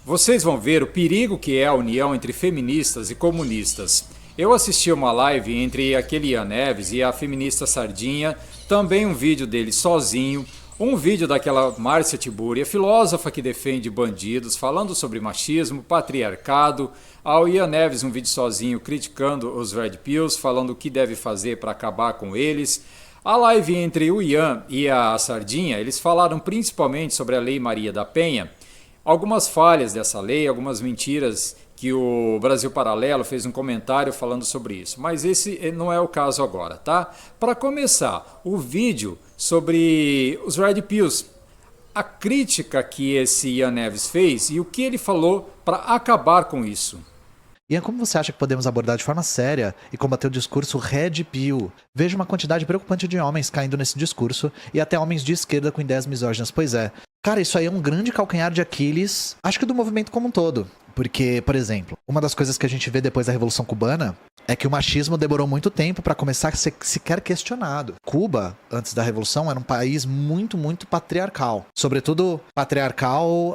Vocês vão ver o perigo que é a união entre feministas e comunistas. Eu assisti uma live entre aquele Ian Neves e a feminista Sardinha, também um vídeo dele sozinho, um vídeo daquela Márcia Tiburi, a filósofa que defende bandidos, falando sobre machismo, patriarcado, ao Ian Neves um vídeo sozinho criticando os Red Pills, falando o que deve fazer para acabar com eles. A live entre o Ian e a Sardinha, eles falaram principalmente sobre a Lei Maria da Penha, algumas falhas dessa lei, algumas mentiras que o Brasil Paralelo fez um comentário falando sobre isso. Mas esse não é o caso agora, tá? Para começar, o vídeo sobre os Red Pills, a crítica que esse Ian Neves fez e o que ele falou para acabar com isso. Ian, como você acha que podemos abordar de forma séria e combater o discurso Red Pill? Vejo uma quantidade preocupante de homens caindo nesse discurso e até homens de esquerda com ideias misóginas. Pois é. Cara, isso aí é um grande calcanhar de Aquiles, acho que do movimento como um todo. Porque, por exemplo, uma das coisas que a gente vê depois da Revolução Cubana é que o machismo demorou muito tempo para começar a ser sequer questionado. Cuba, antes da Revolução, era um país muito, muito patriarcal. Sobretudo patriarcal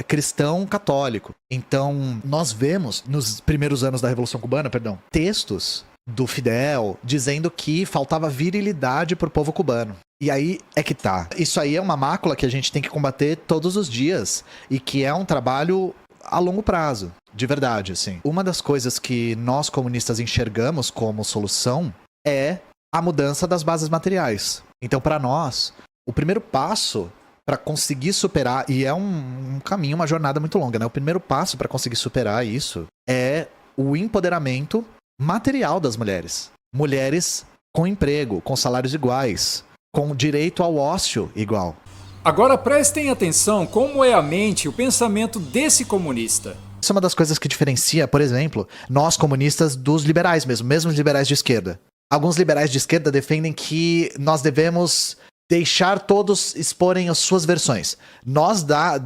cristão católico. Então, nós vemos, nos primeiros anos da Revolução Cubana, textos do Fidel dizendo que faltava virilidade pro povo cubano. E aí é que tá. Isso aí é uma mácula que a gente tem que combater todos os dias e que é um trabalho a longo prazo, de verdade, assim. Uma das coisas que nós comunistas enxergamos como solução é a mudança das bases materiais. Então, para nós, o primeiro passo para conseguir superar, e é um caminho, uma jornada muito longa, né? O primeiro passo para conseguir superar isso é o empoderamento material das mulheres. Mulheres com emprego, com salários iguais, com direito ao ócio igual. Agora prestem atenção como é a mente, o pensamento desse comunista. Isso é uma das coisas que diferencia, por exemplo, nós comunistas dos liberais mesmo os liberais de esquerda. Alguns liberais de esquerda defendem que nós devemos deixar todos exporem as suas versões. Nós da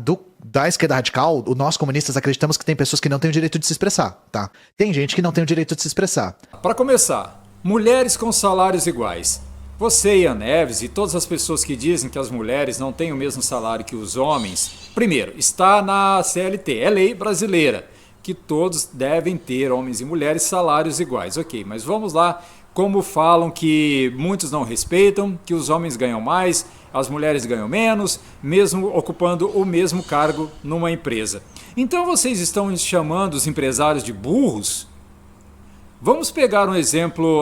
esquerda radical, nós comunistas acreditamos que tem pessoas que não têm o direito de se expressar, tá? Tem gente que não tem o direito de se expressar. Para começar, mulheres com salários iguais. Você, Ian Neves, e todas as pessoas que dizem que as mulheres não têm o mesmo salário que os homens, primeiro, está na CLT, é lei brasileira, que todos devem ter, homens e mulheres, salários iguais. Ok, mas vamos lá, como falam que muitos não respeitam, que os homens ganham mais, as mulheres ganham menos, mesmo ocupando o mesmo cargo numa empresa. Então vocês estão chamando os empresários de burros? Vamos pegar um exemplo,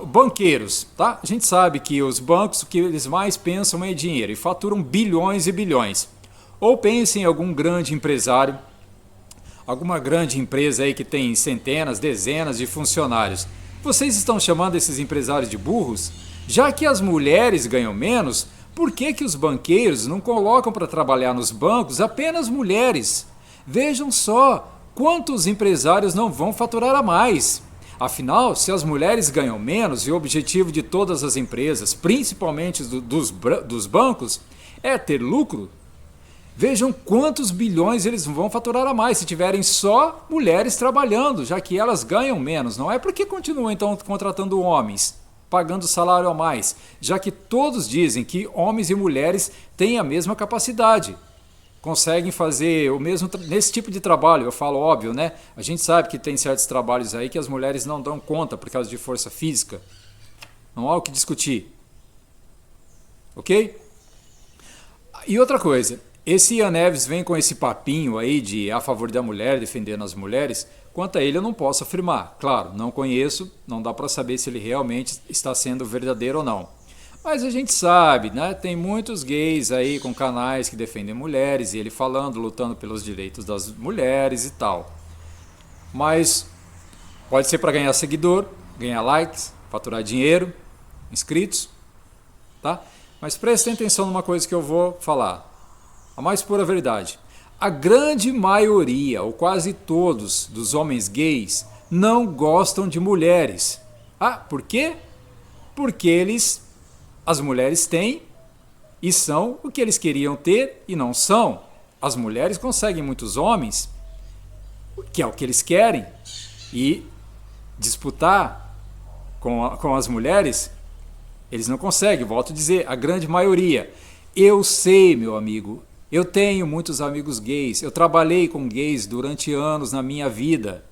banqueiros, tá? A gente sabe que os bancos, o que eles mais pensam é dinheiro e faturam bilhões e bilhões. Ou pensem em algum grande empresário, alguma grande empresa aí que tem centenas, dezenas de funcionários. Vocês estão chamando esses empresários de burros? Já que as mulheres ganham menos, por que os banqueiros não colocam para trabalhar nos bancos apenas mulheres? Vejam só, quantos empresários não vão faturar a mais? Afinal, se as mulheres ganham menos e o objetivo de todas as empresas, principalmente dos bancos, é ter lucro, vejam quantos bilhões eles vão faturar a mais se tiverem só mulheres trabalhando, já que elas ganham menos. Não é porque continuam então contratando homens, pagando salário a mais, já que todos dizem que homens e mulheres têm a mesma capacidade. Conseguem fazer o mesmo nesse tipo de trabalho, eu falo óbvio, né? A gente sabe que tem certos trabalhos aí que as mulheres não dão conta por causa de força física. Não há o que discutir. Ok? E outra coisa, esse Ian Neves vem com esse papinho aí de a favor da mulher, defendendo as mulheres. Quanto a ele eu não posso afirmar. Claro, não conheço, não dá para saber se ele realmente está sendo verdadeiro ou não. Mas a gente sabe, né? Tem muitos gays aí com canais que defendem mulheres e ele falando, lutando pelos direitos das mulheres e tal. Mas pode ser para ganhar seguidor, ganhar likes, faturar dinheiro, inscritos, tá? Mas prestem atenção numa coisa que eu vou falar. A mais pura verdade. A grande maioria, ou quase todos, dos homens gays não gostam de mulheres. Ah, por quê? Porque as mulheres têm e são o que eles queriam ter e não são. As mulheres conseguem muitos homens, que é o que eles querem, e disputar com as mulheres, eles não conseguem. Volto a dizer, a grande maioria. Eu sei, meu amigo, Eu tenho muitos amigos gays, eu trabalhei com gays durante anos na minha vida.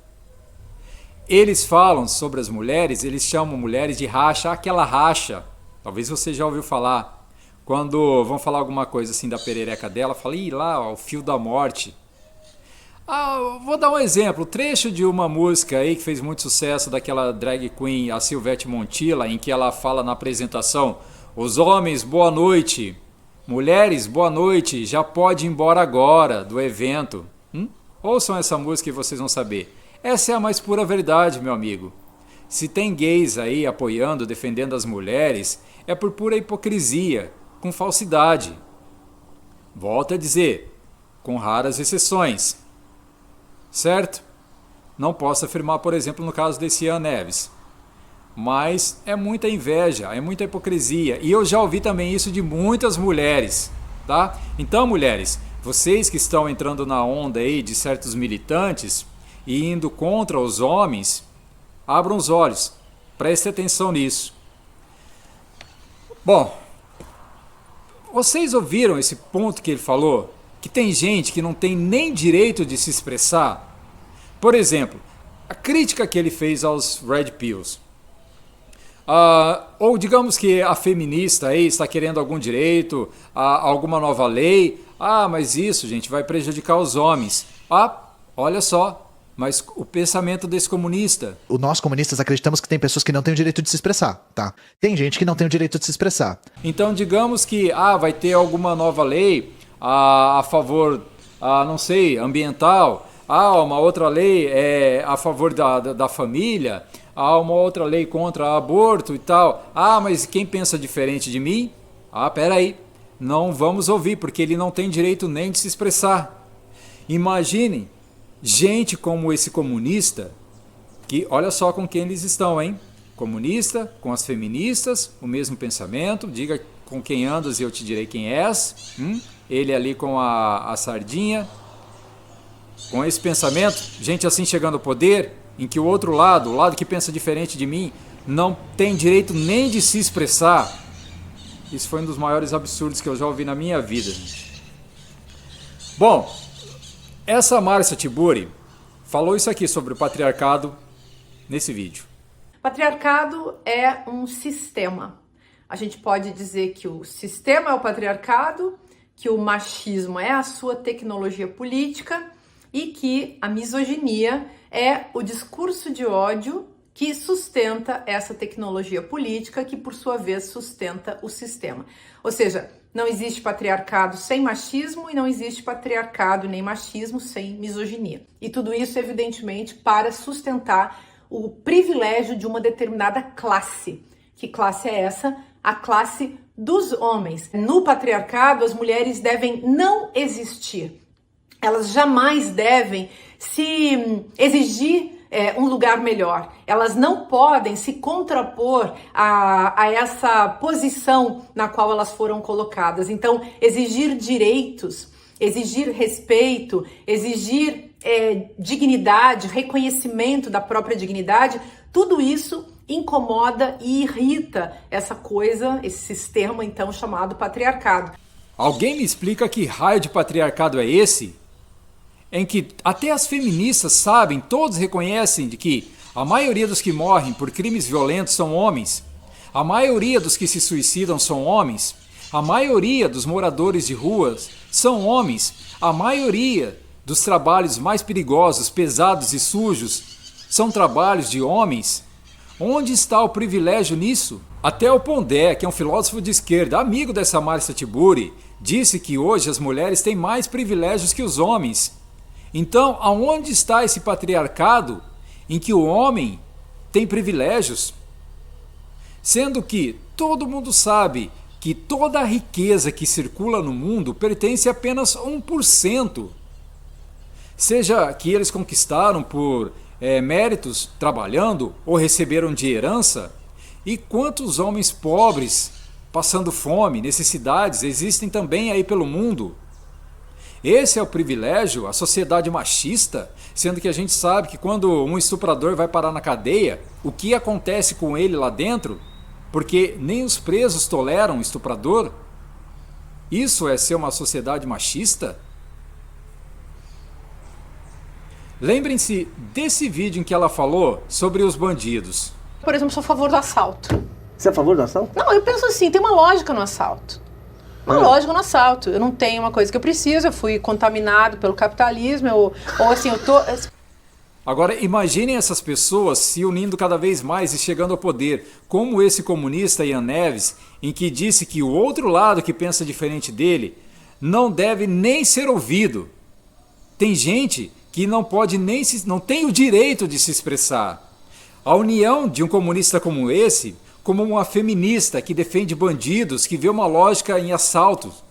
Eles falam sobre as mulheres, eles chamam mulheres de racha, aquela racha. Talvez você já ouviu falar. Quando vão falar alguma coisa assim da perereca dela, fala, ih, lá, ó, o fio da morte. Vou dar um exemplo, trecho de uma música aí que fez muito sucesso daquela drag queen, a Silvete Montilla, em que ela fala na apresentação: os homens, boa noite. Mulheres, boa noite. Já pode ir embora agora do evento. Ouçam essa música e vocês vão saber. Essa é a mais pura verdade, meu amigo. Se tem gays aí apoiando, defendendo as mulheres, é por pura hipocrisia, com falsidade. Volto a dizer, com raras exceções. Certo? Não posso afirmar, por exemplo, no caso desse Ian Neves. Mas é muita inveja, é muita hipocrisia. E eu já ouvi também isso de muitas mulheres, tá? Então, mulheres, vocês que estão entrando na onda aí de certos militantes e indo contra os homens, abram os olhos, prestem atenção nisso. Bom, vocês ouviram esse ponto que ele falou? Que tem gente que não tem nem direito de se expressar? Por exemplo, a crítica que ele fez aos Red Pills. Ou digamos que a feminista aí está querendo algum direito, alguma nova lei. Mas isso, gente, vai prejudicar os homens. Olha só, mas o pensamento desse comunista. Nós comunistas acreditamos que tem pessoas que não têm o direito de se expressar, tá? Tem gente que não tem o direito de se expressar. Então digamos que vai ter alguma nova lei a favor, não sei, ambiental. Uma outra lei a favor da família. Há uma outra lei contra aborto e tal. Mas quem pensa diferente de mim? Peraí, não vamos ouvir, porque ele não tem direito nem de se expressar. Imaginem gente como esse comunista, que olha só com quem eles estão, hein? Comunista, com as feministas, o mesmo pensamento, diga com quem andas e eu te direi quem és. Ele ali com a sardinha. Com esse pensamento, gente assim chegando ao poder, em que o outro lado, o lado que pensa diferente de mim, não tem direito nem de se expressar. Isso foi um dos maiores absurdos que eu já ouvi na minha vida. Bom, essa Márcia Tiburi falou isso aqui sobre o patriarcado nesse vídeo. Patriarcado é um sistema. A gente pode dizer que o sistema é o patriarcado, que o machismo é a sua tecnologia política e que a misoginia é o discurso de ódio que sustenta essa tecnologia política, que por sua vez sustenta o sistema. Ou seja, não existe patriarcado sem machismo e não existe patriarcado nem machismo sem misoginia. E tudo isso, evidentemente, para sustentar o privilégio de uma determinada classe. Que classe é essa? A classe dos homens. No patriarcado, as mulheres devem não existir. Elas jamais devem se exigir um lugar melhor. Elas não podem se contrapor a essa posição na qual elas foram colocadas. Então, exigir direitos, exigir respeito, exigir dignidade, reconhecimento da própria dignidade, tudo isso incomoda e irrita essa coisa, esse sistema então chamado patriarcado. Alguém me explica que raio de patriarcado é esse? Em que até as feministas sabem, todos reconhecem de que a maioria dos que morrem por crimes violentos são homens, a maioria dos que se suicidam são homens, a maioria dos moradores de ruas são homens, a maioria dos trabalhos mais perigosos, pesados e sujos são trabalhos de homens. Onde está o privilégio nisso? Até o Pondé, que é um filósofo de esquerda, amigo dessa Márcia Tiburi, disse que hoje as mulheres têm mais privilégios que os homens. Então, aonde está esse patriarcado em que o homem tem privilégios? Sendo que todo mundo sabe que toda a riqueza que circula no mundo pertence a apenas 1%. Seja que eles conquistaram por méritos trabalhando ou receberam de herança. E quantos homens pobres, passando fome, necessidades, existem também aí pelo mundo? Esse é o privilégio, a sociedade machista, sendo que a gente sabe que quando um estuprador vai parar na cadeia, o que acontece com ele lá dentro? Porque nem os presos toleram o estuprador. Isso é ser uma sociedade machista? Lembrem-se desse vídeo em que ela falou sobre os bandidos. Por exemplo, sou a favor do assalto. Você é a favor do assalto? Não, eu penso assim, tem uma lógica no assalto. Uma lógica no assalto. Eu não tenho uma coisa que eu preciso, eu fui contaminado pelo capitalismo, ou assim, eu tô... Agora, imaginem essas pessoas se unindo cada vez mais e chegando ao poder, como esse comunista Ian Neves, em que disse que o outro lado que pensa diferente dele não deve nem ser ouvido. Tem gente que não pode não tem o direito de se expressar. A união de um comunista como esse, como uma feminista que defende bandidos, que vê uma lógica em assaltos,